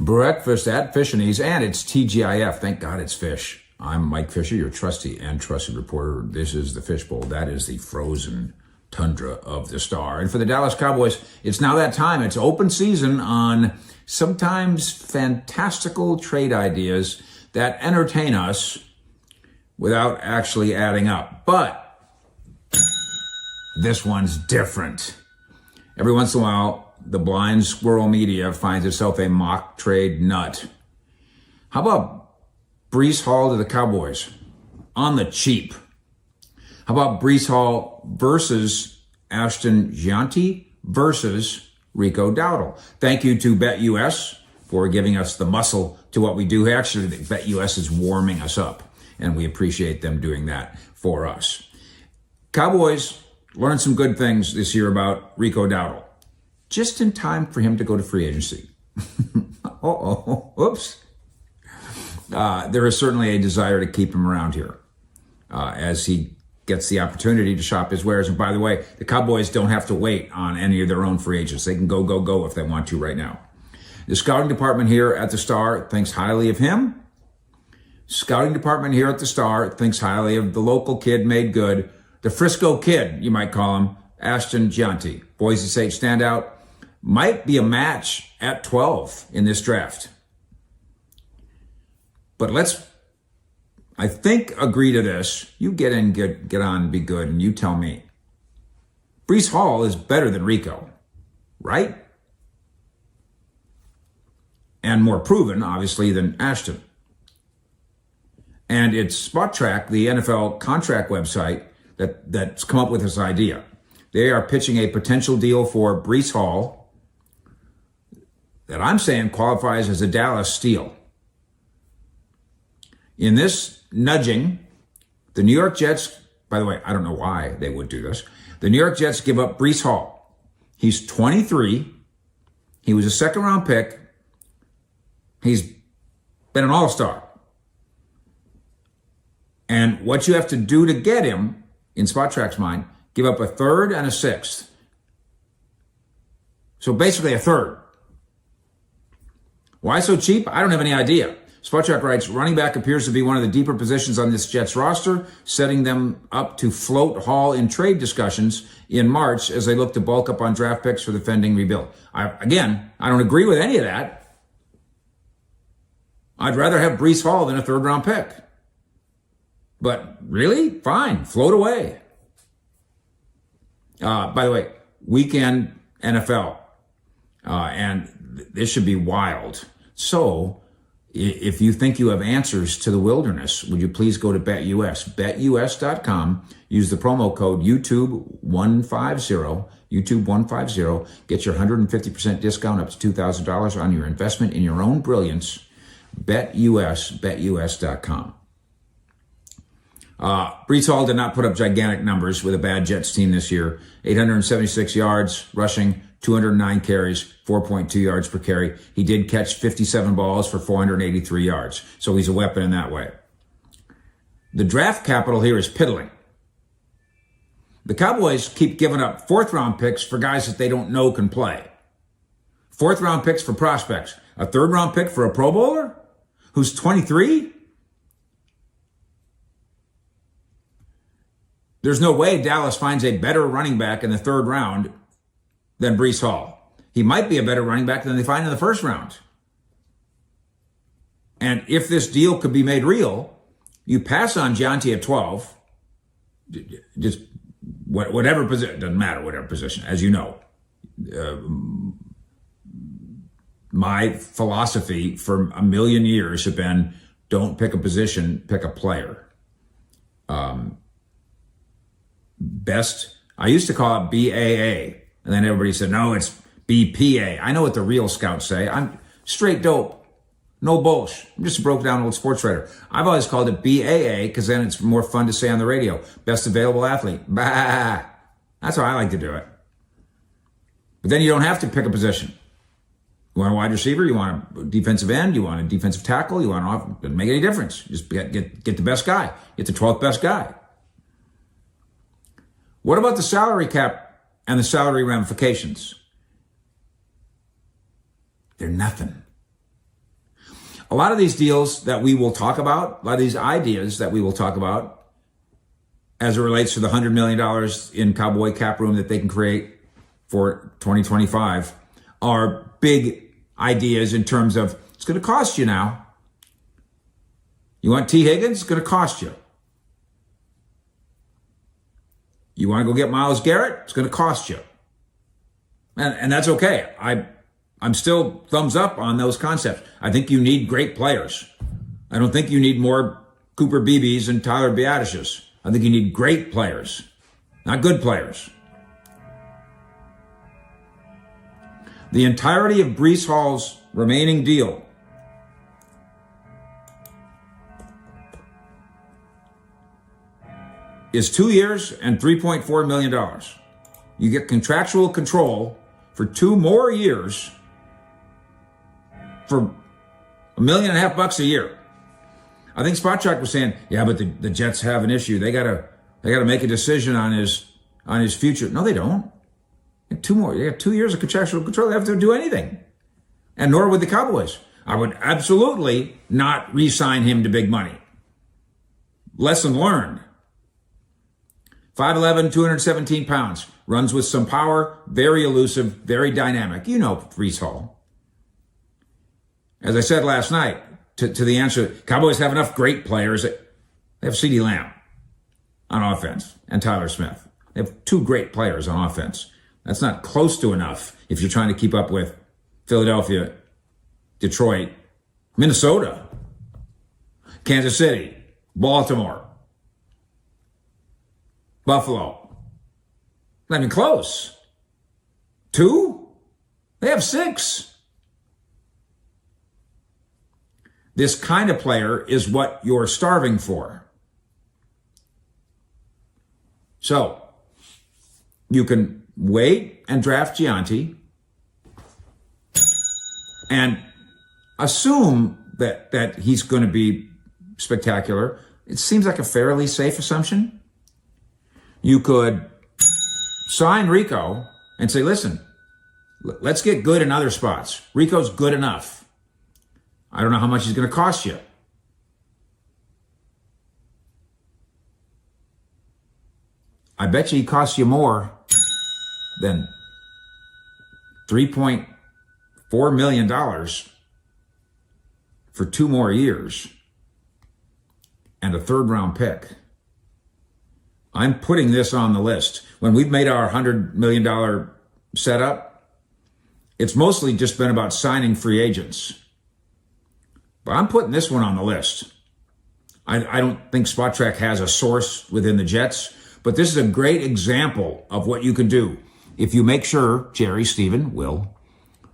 Breakfast at Fish and Ease, and it's TGIF. Thank God it's fish. I'm Mike Fisher, your trusty and trusted reporter. This is the Fishbowl. That is the frozen tundra of the Star. And for the Dallas Cowboys, it's now that time. It's open season on sometimes fantastical trade ideas that entertain us without actually adding up. But this one's different. Every once in a while, the blind squirrel media finds itself a mock trade nut. How about Breece Hall to the Cowboys on the cheap? How about Breece Hall versus Ashton versus Rico Dowdle? Thank you to BetUS for giving us the muscle to what we do. Actually, BetUS is warming us up, and we appreciate them doing that for us. Cowboys learned some good things this year about Rico Dowdle, just in time for him to go to free agency. Oops. There is certainly a desire to keep him around here as he gets the opportunity to shop his wares. And by the way, the Cowboys don't have to wait on any of their own free agents. They can go if they want to right now. The scouting department here at the Star thinks highly of him. Scouting department here at the Star thinks highly of the local kid made good, the Frisco kid, you might call him, Ashton. Boise State standout. Might be a match at 12 in this draft. But let's, I think, agree to this. You get in, get on, be good, and you tell me. Breece Hall is better than Rico, right? And more proven, obviously, than Ashton. And it's Spot Track, the NFL contract website, that's come up with this idea. They are pitching a potential deal for Breece Hall that I'm saying qualifies as a Dallas steal. In this nudging, the New York Jets, by the way, I don't know why they would do this. The New York Jets give up Breece Hall. He's 23. He was a second-round pick. He's been an all-star. And what you have to do to get him, in Spot Track's mind, give up a third and a sixth. So basically a third. Why so cheap? I don't have any idea. Spot Track writes, running back appears to be one of the deeper positions on this Jets roster, setting them up to float Hall in trade discussions in March as they look to bulk up on draft picks for the pending rebuild. I don't agree with any of that. I'd rather have Breece Hall than a third-round pick. But really? Fine. Float away. By the way, weekend NFL. And this should be wild. So, if you think you have answers to the wilderness, would you please go to BetUS, BetUS.com, use the promo code YouTube150, YouTube150, get your 150% discount up to $2,000 on your investment in your own brilliance. BetUS, BetUS.com. Breece Hall did not put up gigantic numbers with a bad Jets team this year. 876 yards rushing, 209 carries, 4.2 yards per carry. He did catch 57 balls for 483 yards. So he's a weapon in that way. The draft capital here is piddling. The Cowboys keep giving up fourth-round picks for guys that they don't know can play. Fourth-round picks for prospects. A third-round pick for a Pro Bowler who's 23? There's no way Dallas finds a better running back in the third round than Breece Hall. He might be a better running back than they find in the first round. And if this deal could be made real, you pass on Gianti at 12, just whatever position, doesn't matter whatever position, as you know. My philosophy for a million years have been, don't pick a position, pick a player. Best, I used to call it BAA, and then everybody said, no, it's BPA. I know what the real scouts say. I'm straight dope, no bullsh. I'm just a broke down old sports writer. I've always called it BAA because then it's more fun to say on the radio. Best available athlete. Bah. That's how I like to do it. But then you don't have to pick a position. You want a wide receiver? You want a defensive end? You want a defensive tackle? You want an off? Doesn't make any difference. Just get the best guy. Get the 12th best guy. What about the salary cap and the salary ramifications? They're nothing. A lot of these deals that we will talk about, a lot of these ideas that we will talk about as it relates to the $100 million in Cowboy cap room that they can create for 2025 are big ideas in terms of it's going to cost you now. You want T. Higgins? It's going to cost you. You want to go get Myles Garrett? It's going to cost you. And that's okay. I'm still thumbs up on those concepts. I think you need great players. I don't think you need more Cooper Beebes and Tyler Biadishes. I think you need great players, not good players. The entirety of Breece Hall's remaining deal is 2 years and $3.4 million. You get contractual control for 2 more years for $1.5 million a year. I think Spot Track was saying, yeah, but the Jets have an issue. They gotta make a decision on his future. No, they don't. 2 more. They got 2 years of contractual control. They have to do anything. And nor would the Cowboys. I would absolutely not re-sign him to big money. Lesson learned. 5'11", 217 pounds. Runs with some power. Very elusive. Very dynamic. You know Breece Hall. As I said last night, to the answer, Cowboys have enough great players. They have CeeDee Lamb on offense and Tyler Smith. They have 2 great players on offense. That's not close to enough if you're trying to keep up with Philadelphia, Detroit, Minnesota, Kansas City, Baltimore, Buffalo. Not even close. 2? They have 6. This kind of player is what you're starving for. So, you can wait and draft Gianti and assume that he's going to be spectacular. It seems like a fairly safe assumption. You could sign Rico and say, listen, let's get good in other spots. Rico's good enough. I don't know how much he's going to cost you. I bet you he costs you more than $3.4 million for 2 more years and a 3rd round pick. I'm putting this on the list. When we've made our $100 million setup, it's mostly just been about signing free agents. But I'm putting this one on the list. I don't think Spot Track has a source within the Jets, but this is a great example of what you can do. If you make sure, Jerry, Stephen, Will,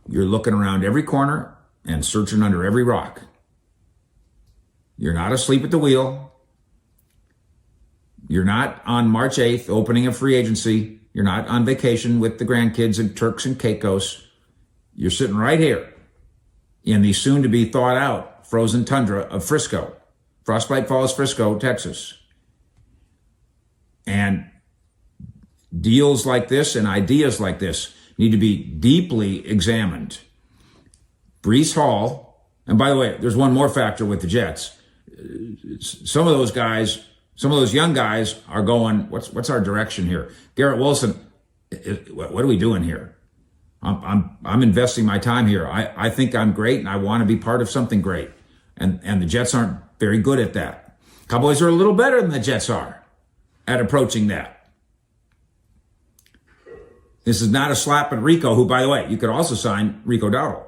you're looking around every corner and searching under every rock. You're not asleep at the wheel. You're not on March 8th opening a free agency. You're not on vacation with the grandkids and Turks and Caicos. You're sitting right here in the soon-to-be thawed-out frozen tundra of Frisco, Frostbite Falls, Frisco, Texas. And deals like this and ideas like this need to be deeply examined. Breece Hall, and by the way, there's one more factor with the Jets. Some of those guys, some of those young guys are going, what's our direction here? Garrett Wilson, what are we doing here? I'm investing my time here. I think I'm great and I want to be part of something great. And the Jets aren't very good at that. Cowboys are a little better than the Jets are at approaching that. This is not a slap at Rico, who, by the way, you could also sign Rico Dowdle.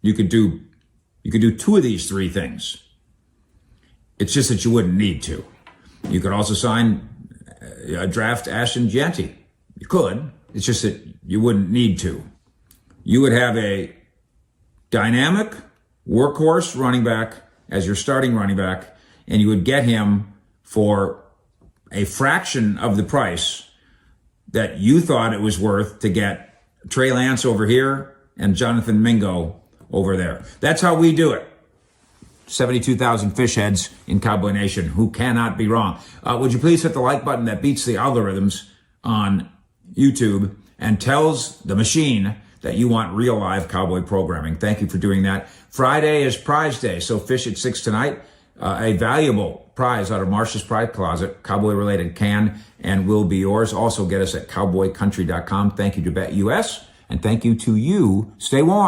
You could do 2 of these 3 things. It's just that you wouldn't need to. You could also sign draft Ashton Gianti. You could. It's just that you wouldn't need to. You would have a dynamic workhorse running back as your starting running back, and you would get him for a fraction of the price that you thought it was worth to get Trey Lance over here and Jonathan Mingo over there. That's how we do it. 72,000 fish heads in Cowboy Nation who cannot be wrong. Would you please hit the like button that beats the algorithms on YouTube and tells the machine that you want real live cowboy programming. Thank you for doing that. Friday is prize day, so fish at 6 tonight. A valuable prize out of Marcia's Prize Closet, cowboy-related, can and will be yours. Also get us at cowboycountry.com. Thank you to BetUS, and thank you to you. Stay warm.